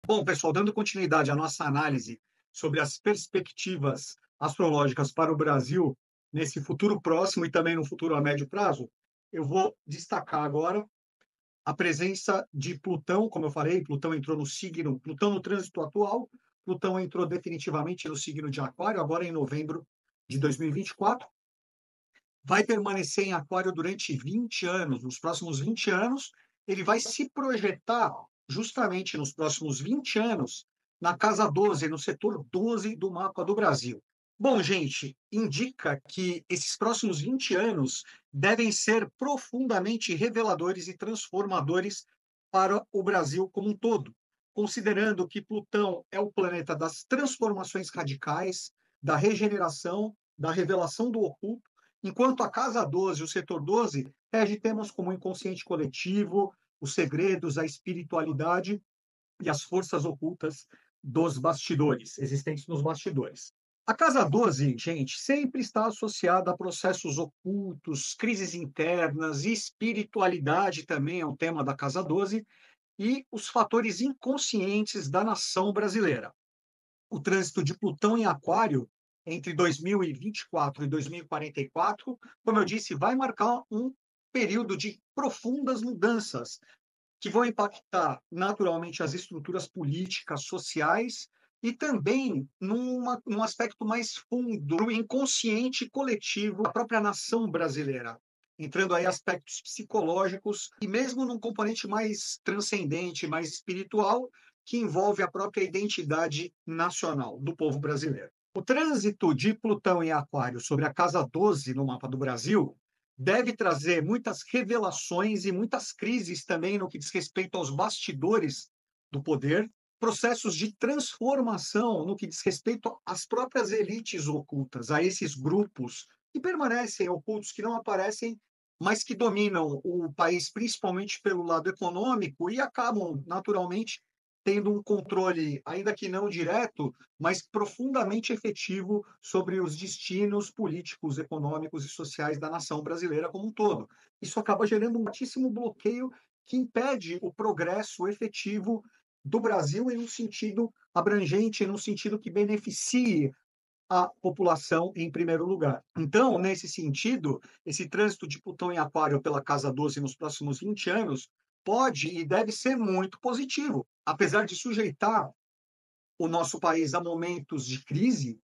Bom, pessoal, dando continuidade à nossa análise sobre as perspectivas astrológicas para o Brasil nesse futuro próximo e também no futuro a médio prazo, eu vou destacar agora a presença de Plutão, como eu falei, Plutão entrou no signo, Plutão no trânsito atual, Plutão entrou definitivamente no signo de Aquário, agora em novembro de 2024, vai permanecer em Aquário durante 20 anos. Nos próximos 20 anos, ele vai se projetar justamente nos próximos 20 anos na casa 12, no setor 12 do mapa do Brasil. Bom, gente, indica que esses próximos 20 anos devem ser profundamente reveladores e transformadores para o Brasil como um todo, considerando que Plutão é o planeta das transformações radicais, da regeneração, da revelação do oculto, enquanto a Casa 12, o Setor 12, rege temas como o inconsciente coletivo, os segredos, a espiritualidade e as forças ocultas dos bastidores, existentes nos bastidores. A Casa 12, gente, sempre está associada a processos ocultos, crises internas, espiritualidade também é um tema da Casa 12, e os fatores inconscientes da nação brasileira. O trânsito de Plutão em Aquário entre 2024 e 2044, como eu disse, vai marcar um período de profundas mudanças que vão impactar naturalmente as estruturas políticas, sociais e também num aspecto mais fundo, inconsciente coletivo da própria nação brasileira, entrando aí aspectos psicológicos e mesmo num componente mais transcendente, mais espiritual, que envolve a própria identidade nacional do povo brasileiro. O trânsito de Plutão em Aquário sobre a casa 12 no mapa do Brasil deve trazer muitas revelações e muitas crises também no que diz respeito aos bastidores do poder, processos de transformação no que diz respeito às próprias elites ocultas, a esses grupos que permanecem ocultos, que não aparecem, mas que dominam o país principalmente pelo lado econômico e acabam naturalmente tendo um controle, ainda que não direto, mas profundamente efetivo sobre os destinos políticos, econômicos e sociais da nação brasileira como um todo. Isso acaba gerando um altíssimo bloqueio que impede o progresso efetivo do Brasil em um sentido abrangente, em um sentido que beneficie a população em primeiro lugar. Então, nesse sentido, esse trânsito de Plutão em Aquário pela casa 12 nos próximos 20 anos pode e deve ser muito positivo, apesar de sujeitar o nosso país a momentos de crise,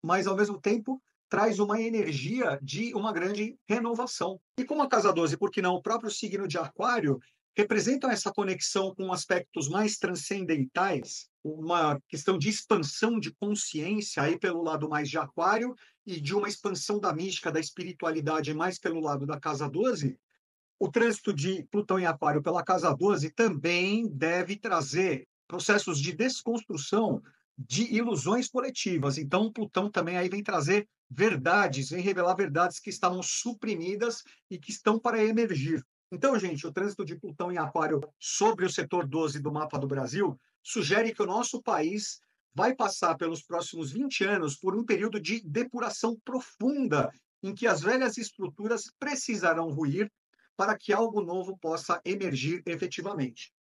mas ao mesmo tempo traz uma energia de uma grande renovação. E como a casa 12, por que não o próprio signo de Aquário, representam essa conexão com aspectos mais transcendentais, uma questão de expansão de consciência aí pelo lado mais de Aquário e de uma expansão da mística, da espiritualidade mais pelo lado da casa 12, o trânsito de Plutão em Aquário pela casa 12 também deve trazer processos de desconstrução de ilusões coletivas. Então, Plutão também aí vem trazer verdades, vem revelar verdades que estavam suprimidas e que estão para emergir. Então, gente, o trânsito de Plutão em Aquário sobre o setor 12 do mapa do Brasil sugere que o nosso país vai passar pelos próximos 20 anos por um período de depuração profunda, em que as velhas estruturas precisarão ruir para que algo novo possa emergir efetivamente.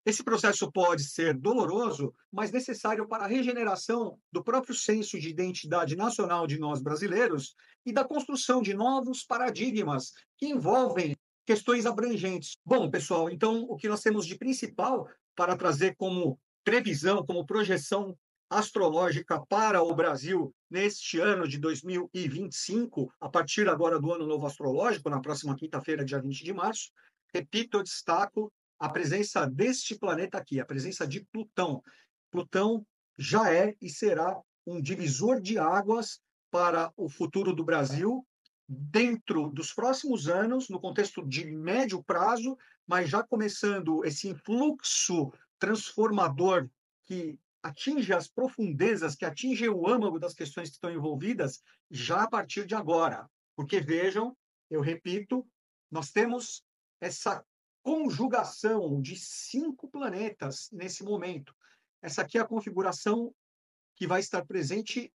Esse processo pode ser doloroso, mas necessário para a regeneração do próprio senso de identidade nacional de nós brasileiros e da construção de novos paradigmas que envolvem questões abrangentes. Bom, pessoal, então o que nós temos de principal para trazer como previsão, como projeção astrológica para o Brasil neste ano de 2025, a partir agora do Ano Novo Astrológico, na próxima quinta-feira, dia 20 de março, repito, eu destaco a presença deste planeta aqui, a presença de Plutão. Plutão já é e será um divisor de águas para o futuro do Brasil, dentro dos próximos anos, no contexto de médio prazo, mas já começando esse influxo transformador que atinge as profundezas, que atinge o âmago das questões que estão envolvidas, já a partir de agora. Porque vejam, eu repito, nós temos essa conjugação de 5 planetas nesse momento. Essa aqui é a configuração que vai estar presente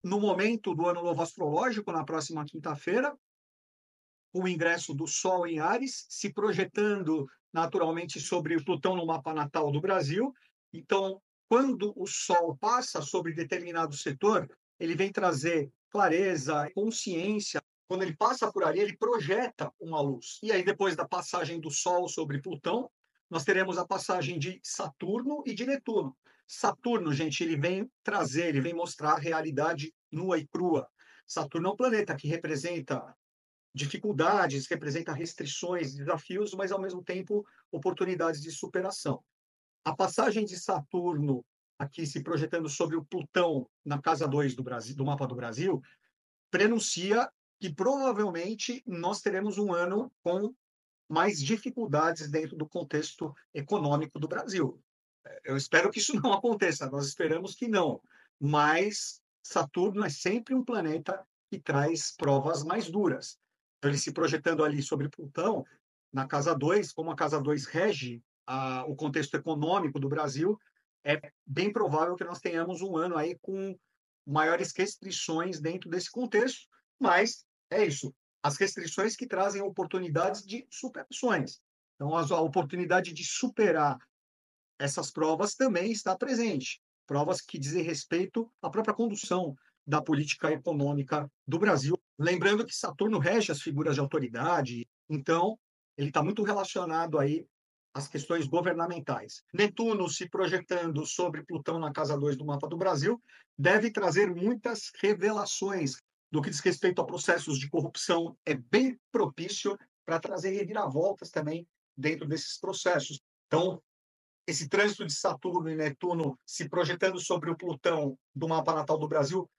no momento do Ano Novo Astrológico, na próxima quinta-feira, o ingresso do Sol em Áries, se projetando naturalmente sobre o Plutão no mapa natal do Brasil, Então, quando o Sol passa sobre determinado setor, ele vem trazer clareza, consciência. Quando ele passa por ali, ele projeta uma luz. E aí, depois da passagem do Sol sobre Plutão, nós teremos a passagem de Saturno e de Netuno. Saturno, gente, ele vem trazer, ele vem mostrar a realidade nua e crua. Saturno é um planeta que representa dificuldades, representa restrições, desafios, mas ao mesmo tempo oportunidades de superação. A passagem de Saturno aqui se projetando sobre o Plutão na casa 2 do Brasil, do mapa do Brasil, prenuncia que provavelmente nós teremos um ano com mais dificuldades dentro do contexto econômico do Brasil. Eu espero que isso não aconteça, nós esperamos que não, mas Saturno é sempre um planeta que traz provas mais duras. Então, ele se projetando ali sobre Plutão, na casa 2, como a casa 2 rege o contexto econômico do Brasil, é bem provável que nós tenhamos um ano aí com maiores restrições dentro desse contexto, mas é isso, as restrições que trazem oportunidades de superações. Então, a oportunidade de superar essas provas também está presente. Provas que dizem respeito à própria condução da política econômica do Brasil. Lembrando que Saturno rege as figuras de autoridade, então ele está muito relacionado aí às questões governamentais. Netuno se projetando sobre Plutão na casa 2 do mapa do Brasil deve trazer muitas revelações do que diz respeito a processos de corrupção. É bem propício para trazer reviravoltas também dentro desses processos. Então, esse trânsito de Saturno e Netuno se projetando sobre o Plutão do mapa natal do Brasil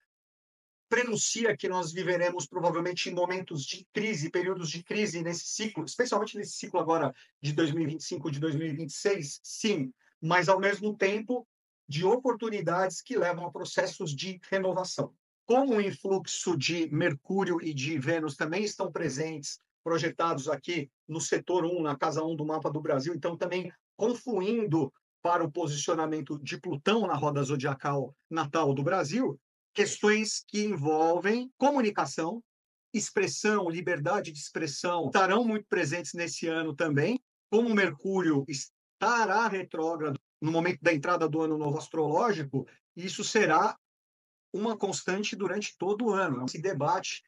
prenuncia que nós viveremos provavelmente momentos de crise, períodos de crise nesse ciclo, especialmente nesse ciclo agora de 2025, de 2026, sim, mas ao mesmo tempo de oportunidades que levam a processos de renovação. Como o influxo de Mercúrio e de Vênus também estão presentes, projetados aqui no setor 1, na casa 1 do mapa do Brasil, então também confluindo para o posicionamento de Plutão na roda zodiacal natal do Brasil, questões que envolvem comunicação, expressão, liberdade de expressão, estarão muito presentes nesse ano também. Como Mercúrio estará retrógrado no momento da entrada do ano novo astrológico, isso será uma constante durante todo o ano. Esse debate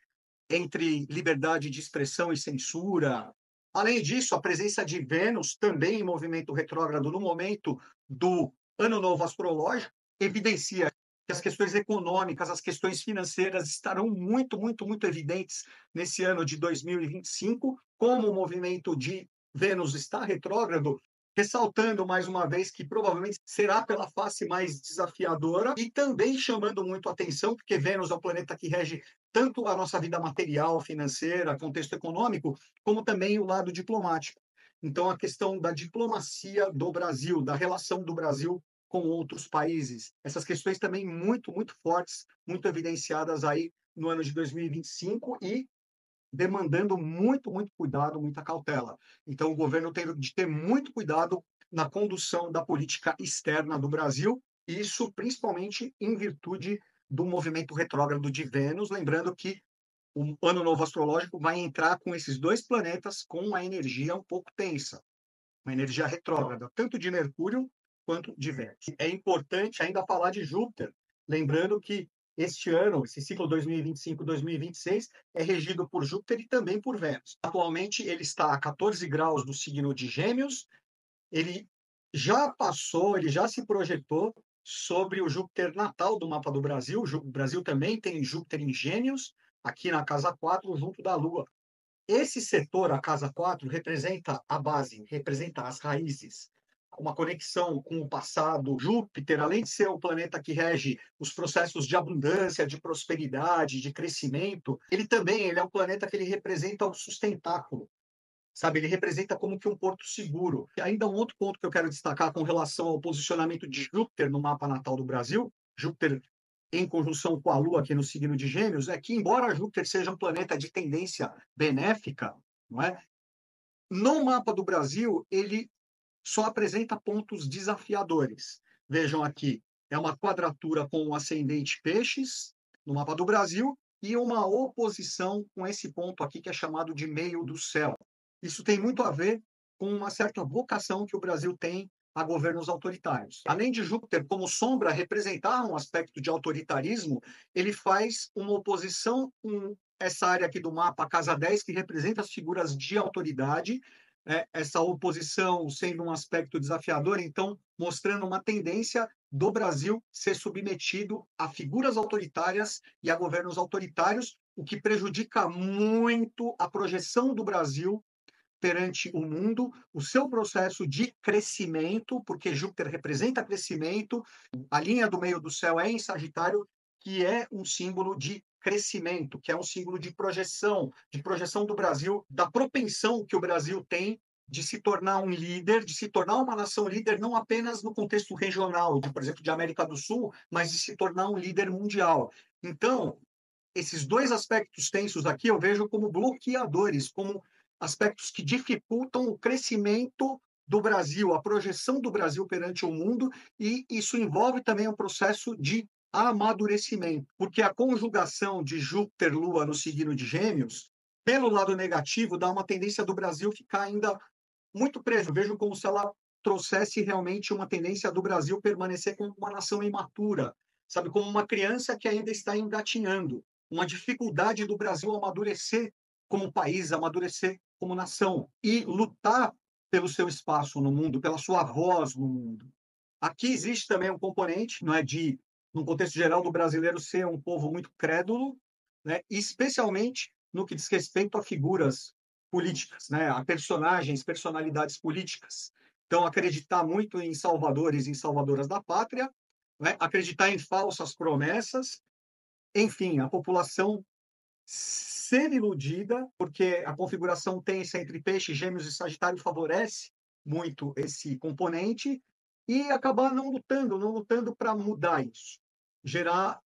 entre liberdade de expressão e censura. Além disso, a presença de Vênus também em movimento retrógrado no momento do ano novo astrológico evidencia que as questões econômicas, as questões financeiras estarão muito, muito, muito evidentes nesse ano de 2025, como o movimento de Vênus está retrógrado, ressaltando mais uma vez que provavelmente será pela face mais desafiadora e também chamando muito a atenção, porque Vênus é o planeta que rege tanto a nossa vida material, financeira, contexto econômico, como também o lado diplomático. Então, a questão da diplomacia do Brasil, da relação do Brasil com outros países, essas questões também muito, muito fortes, muito evidenciadas aí no ano de 2025 e demandando muito, muito cuidado, muita cautela. Então, o governo tem de ter muito cuidado na condução da política externa do Brasil, isso principalmente em virtude do movimento retrógrado de Vênus, lembrando que o ano novo astrológico vai entrar com esses dois planetas com uma energia um pouco tensa, uma energia retrógrada, tanto de Mercúrio quanto de Vênus. É importante ainda falar de Júpiter, lembrando que este ano, esse ciclo 2025-2026, é regido por Júpiter e também por Vênus. Atualmente, ele está a 14 graus do signo de Gêmeos, ele já passou, ele já se projetou sobre o Júpiter natal do mapa do Brasil. O Brasil também tem Júpiter em Gêmeos, aqui na casa 4, junto da Lua. Esse setor, a casa 4, representa a base, representa as raízes, uma conexão com o passado. Júpiter, além de ser o planeta que rege os processos de abundância, de prosperidade, de crescimento, ele é um planeta que ele representa o sustentáculo, sabe? Ele representa como que um porto seguro. E ainda um outro ponto que eu quero destacar com relação ao posicionamento de Júpiter no mapa natal do Brasil, Júpiter em conjunção com a Lua aqui no signo de Gêmeos, é que, embora Júpiter seja um planeta de tendência benéfica, não é? No mapa do Brasil, ele só apresenta pontos desafiadores. Vejam aqui, é uma quadratura com o ascendente Peixes, no mapa do Brasil, e uma oposição com esse ponto aqui, que é chamado de meio do céu. Isso tem muito a ver com uma certa vocação que o Brasil tem a governos autoritários. Além de Júpiter, como sombra, representar um aspecto de autoritarismo, ele faz uma oposição com essa área aqui do mapa, a casa 10, que representa as figuras de autoridade, né? Essa oposição sendo um aspecto desafiador, então, mostrando uma tendência do Brasil ser submetido a figuras autoritárias e a governos autoritários, o que prejudica muito a projeção do Brasil perante o mundo, o seu processo de crescimento, porque Júpiter representa crescimento, a linha do meio do céu é em Sagitário, que é um símbolo de crescimento, que é um símbolo de projeção do Brasil, da propensão que o Brasil tem de se tornar um líder, de se tornar uma nação líder, não apenas no contexto regional, por exemplo, de América do Sul, mas de se tornar um líder mundial. Então, esses dois aspectos tensos aqui eu vejo como bloqueadores, como aspectos que dificultam o crescimento do Brasil, a projeção do Brasil perante o mundo, e isso envolve também um processo de amadurecimento, porque a conjugação de Júpiter-Lua no signo de Gêmeos, pelo lado negativo, dá uma tendência do Brasil ficar ainda muito preso. Vejo como se ela trouxesse realmente uma tendência do Brasil permanecer como uma nação imatura, sabe, como uma criança que ainda está engatinhando, uma dificuldade do Brasil amadurecer como país, amadurecer como nação e lutar pelo seu espaço no mundo, pela sua voz no mundo. Aqui existe também um componente, não é, de, no contexto geral do brasileiro ser um povo muito crédulo, né, especialmente no que diz respeito a figuras políticas, né, a personagens, personalidades políticas. Então, acreditar muito em salvadores e em salvadoras da pátria, né, acreditar em falsas promessas, enfim, a população ser iludida, porque a configuração tensa entre Peixe, Gêmeos e Sagitário favorece muito esse componente, e acabar não lutando para mudar isso, gerar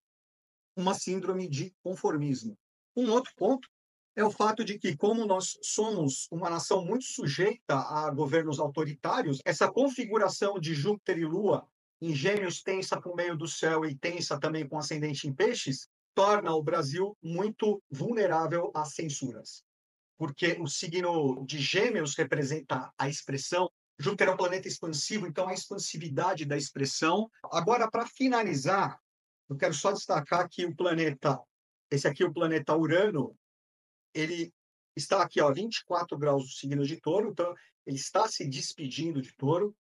uma síndrome de conformismo. Um outro ponto é o fato de que, como nós somos uma nação muito sujeita a governos autoritários, essa configuração de Júpiter e Lua em Gêmeos tensa com o meio do céu e tensa também com ascendente em Peixes, torna o Brasil muito vulnerável às censuras. Porque o signo de Gêmeos representa a expressão, Júpiter é um planeta expansivo, então a expansividade da expressão. Agora, para finalizar, eu quero só destacar que o planeta, esse aqui, o planeta Urano, ele está aqui, ó, 24 graus do signo de Touro, então ele está se despedindo de Touro.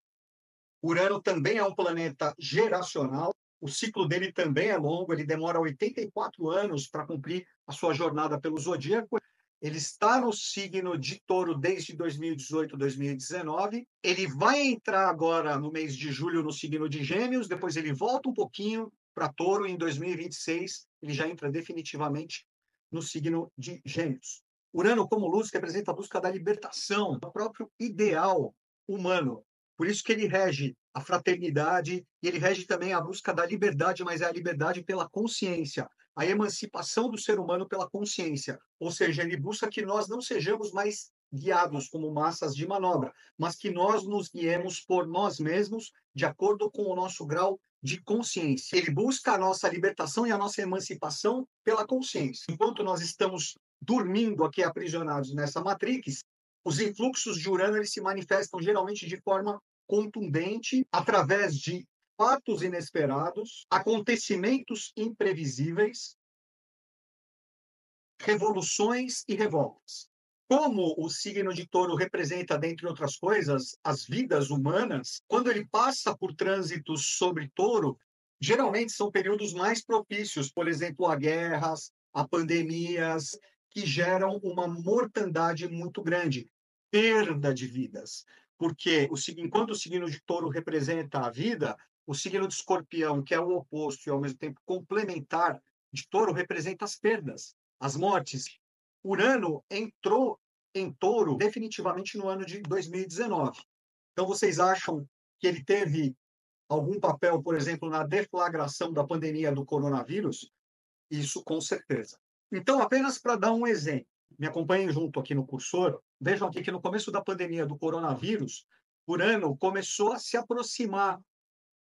Urano também é um planeta geracional, o ciclo dele também é longo, ele demora 84 anos para cumprir a sua jornada pelo zodíaco. Ele está no signo de Touro desde 2018, 2019. Ele vai entrar agora no mês de julho no signo de Gêmeos, depois ele volta um pouquinho para Touro, e em 2026 ele já entra definitivamente no signo de Gêmeos. Urano, como luz, representa a busca da libertação, do próprio ideal humano. Por isso que ele rege a fraternidade e ele rege também a busca da liberdade, mas é a liberdade pela consciência, a emancipação do ser humano pela consciência. Ou seja, ele busca que nós não sejamos mais guiados como massas de manobra, mas que nós nos guiemos por nós mesmos, de acordo com o nosso grau de consciência. Ele busca a nossa libertação e a nossa emancipação pela consciência. Enquanto nós estamos dormindo aqui aprisionados nessa matrix, os influxos de Urano eles se manifestam geralmente de forma contundente, através de fatos inesperados, acontecimentos imprevisíveis, revoluções e revoltas. Como o signo de Touro representa, dentre outras coisas, as vidas humanas, quando ele passa por trânsitos sobre Touro, geralmente são períodos mais propícios, por exemplo, a guerras, a pandemias, que geram uma mortandade muito grande, perda de vidas. Porque enquanto o signo de Touro representa a vida, o signo de Escorpião, que é o oposto e ao mesmo tempo complementar de Touro, representa as perdas, as mortes. Urano entrou em Touro definitivamente no ano de 2019. Então, vocês acham que ele teve algum papel, por exemplo, na deflagração da pandemia do coronavírus? Isso com certeza. Então, apenas para dar um exemplo, me acompanhem junto aqui no cursor, vejam aqui que no começo da pandemia do coronavírus, Urano começou a se aproximar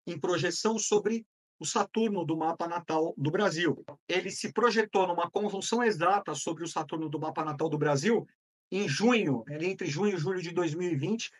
em projeção sobre o Saturno do mapa natal do Brasil. Ele se projetou numa conjunção exata sobre o Saturno do mapa natal do Brasil em junho, entre junho e julho de 2020,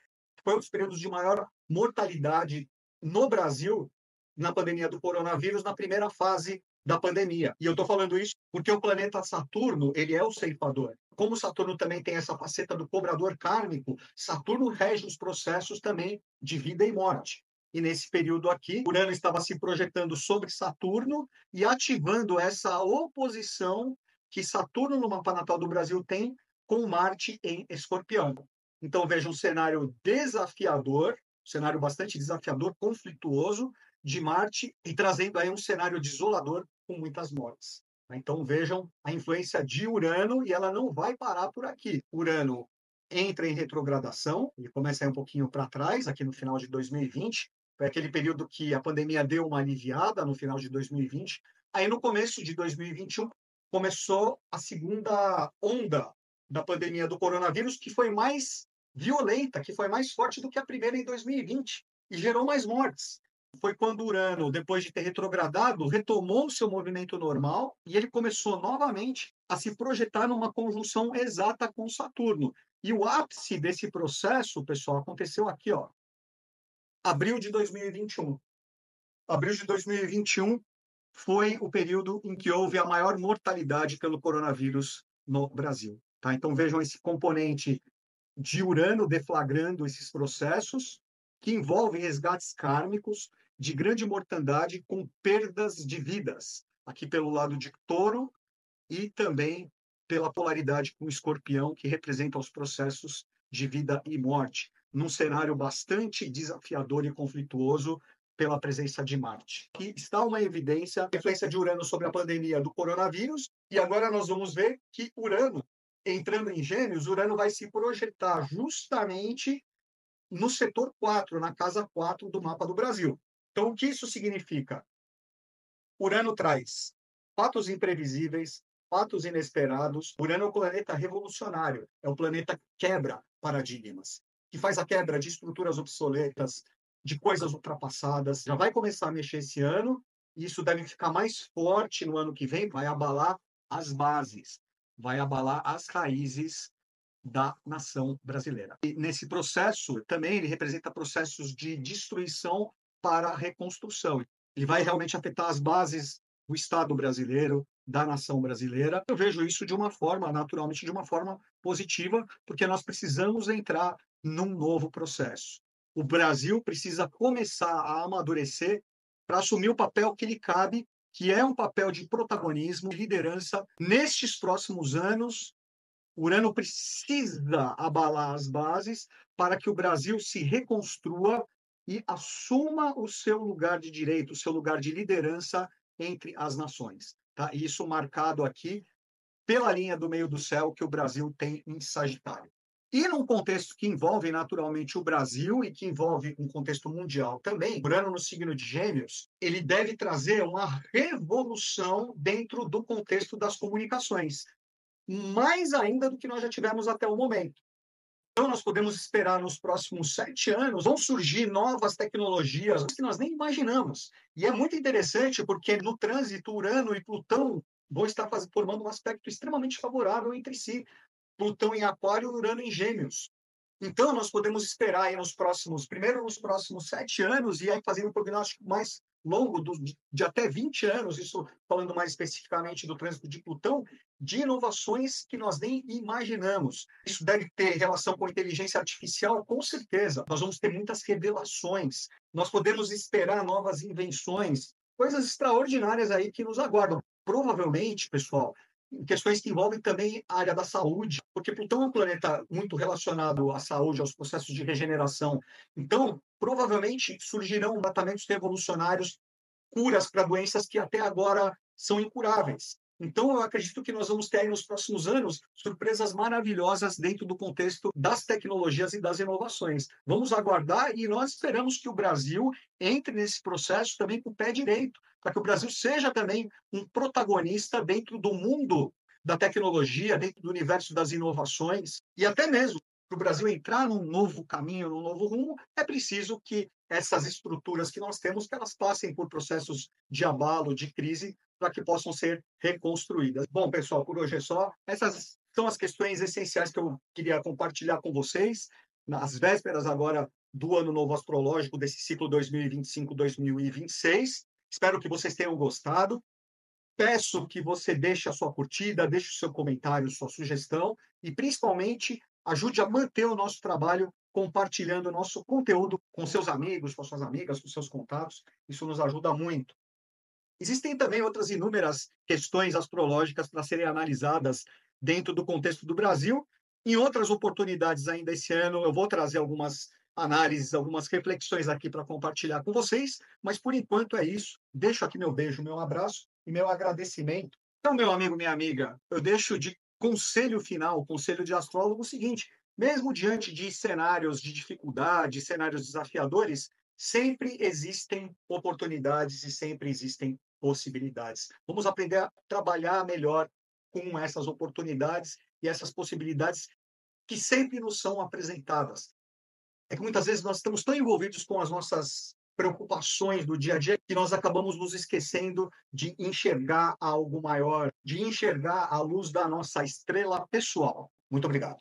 foi um dos períodos de maior mortalidade no Brasil na pandemia do coronavírus, na primeira fase da pandemia. E eu estou falando isso porque o planeta Saturno, ele é o ceifador. Como Saturno também tem essa faceta do cobrador kármico, Saturno rege os processos também de vida e morte. E nesse período aqui, Urano estava se projetando sobre Saturno e ativando essa oposição que Saturno no mapa natal do Brasil tem com Marte em Escorpião. Então veja um cenário desafiador, um cenário bastante desafiador, conflituoso, de Marte e trazendo aí um cenário desolador com muitas mortes. Então vejam a influência de Urano e ela não vai parar por aqui. Urano entra em retrogradação, ele começa aí um pouquinho para trás, aqui no final de 2020, foi aquele período que a pandemia deu uma aliviada no final de 2020. Aí no começo de 2021 começou a segunda onda da pandemia do coronavírus, que foi mais violenta, que foi mais forte do que a primeira em 2020 e gerou mais mortes. Foi quando Urano, depois de ter retrogradado, retomou o seu movimento normal e ele começou novamente a se projetar numa conjunção exata com Saturno. E o ápice desse processo, pessoal, aconteceu aqui, ó, abril de 2021. Abril de 2021 foi o período em que houve a maior mortalidade pelo coronavírus no Brasil. Tá? Então vejam esse componente de Urano deflagrando esses processos que envolvem resgates kármicos de grande mortandade com perdas de vidas, aqui pelo lado de Touro e também pela polaridade com Escorpião, que representa os processos de vida e morte, num cenário bastante desafiador e conflituoso pela presença de Marte. Aqui está uma evidência, a influência de Urano sobre a pandemia do coronavírus, e agora nós vamos ver que Urano, entrando em Gêmeos, Urano vai se projetar justamente no setor 4, na casa 4 do mapa do Brasil. Então, o que isso significa? Urano traz fatos imprevisíveis, fatos inesperados. Urano é o planeta revolucionário, é o planeta que quebra paradigmas, que faz a quebra de estruturas obsoletas, de coisas ultrapassadas. Já vai começar a mexer esse ano, e isso deve ficar mais forte no ano que vem, vai abalar as bases, vai abalar as raízes da nação brasileira. E nesse processo, também ele representa processos de destruição para reconstrução. Ele vai realmente afetar as bases do Estado brasileiro, da nação brasileira. Eu vejo isso de uma forma, naturalmente, de uma forma positiva, porque nós precisamos entrar num novo processo. O Brasil precisa começar a amadurecer para assumir o papel que lhe cabe, que é um papel de protagonismo, de liderança nestes próximos anos. Urano precisa abalar as bases para que o Brasil se reconstrua e assuma o seu lugar de direito, o seu lugar de liderança entre as nações. Tá? Isso marcado aqui pela linha do meio do céu que o Brasil tem em Sagitário. E num contexto que envolve naturalmente o Brasil e que envolve um contexto mundial também, Urano no signo de Gêmeos, ele deve trazer uma revolução dentro do contexto das comunicações, mais ainda do que nós já tivemos até o momento. Então, nós podemos esperar nos próximos 7 anos, vão surgir novas tecnologias que nós nem imaginamos. E é muito interessante porque no trânsito, Urano e Plutão vão estar formando um aspecto extremamente favorável entre si. Plutão em Aquário e Urano em Gêmeos. Então, nós podemos esperar aí primeiro nos próximos 7 anos, e aí fazendo um prognóstico mais longo, de até 20 anos, isso falando mais especificamente do trânsito de Plutão, de inovações que nós nem imaginamos. Isso deve ter relação com inteligência artificial, com certeza. Nós vamos ter muitas revelações. Nós podemos esperar novas invenções, coisas extraordinárias aí que nos aguardam. Provavelmente, pessoal, questões que envolvem também a área da saúde, porque Plutão é um planeta muito relacionado à saúde, aos processos de regeneração. Então, provavelmente surgirão tratamentos revolucionários, curas para doenças que até agora são incuráveis. Então, eu acredito que nós vamos ter aí nos próximos anos surpresas maravilhosas dentro do contexto das tecnologias e das inovações. Vamos aguardar e nós esperamos que o Brasil entre nesse processo também com o pé direito, para que o Brasil seja também um protagonista dentro do mundo da tecnologia, dentro do universo das inovações, e até mesmo para o Brasil entrar num novo caminho, num novo rumo, é preciso que essas estruturas que nós temos, que elas passem por processos de abalo, de crise, para que possam ser reconstruídas. Bom, pessoal, por hoje é só. Essas são as questões essenciais que eu queria compartilhar com vocês. nas vésperas agora do Ano Novo Astrológico, desse ciclo 2025-2026. Espero que vocês tenham gostado. Peço que você deixe a sua curtida, deixe o seu comentário, sua sugestão e, principalmente, ajude a manter o nosso trabalho compartilhando o nosso conteúdo com seus amigos, com suas amigas, com seus contatos. Isso nos ajuda muito. Existem também outras inúmeras questões astrológicas para serem analisadas dentro do contexto do Brasil. Em outras oportunidades ainda esse ano, eu vou trazer algumas análises, algumas reflexões aqui para compartilhar com vocês, mas por enquanto é isso. Deixo aqui meu beijo, meu abraço e meu agradecimento. Então, meu amigo, minha amiga, eu deixo de conselho final, conselho de astrólogo, o seguinte: mesmo diante de cenários de dificuldade, cenários desafiadores, sempre existem oportunidades e sempre existem possibilidades. Vamos aprender a trabalhar melhor com essas oportunidades e essas possibilidades que sempre nos são apresentadas. É que muitas vezes nós estamos tão envolvidos com as nossas preocupações do dia a dia que nós acabamos nos esquecendo de enxergar algo maior, de enxergar a luz da nossa estrela pessoal. Muito obrigado.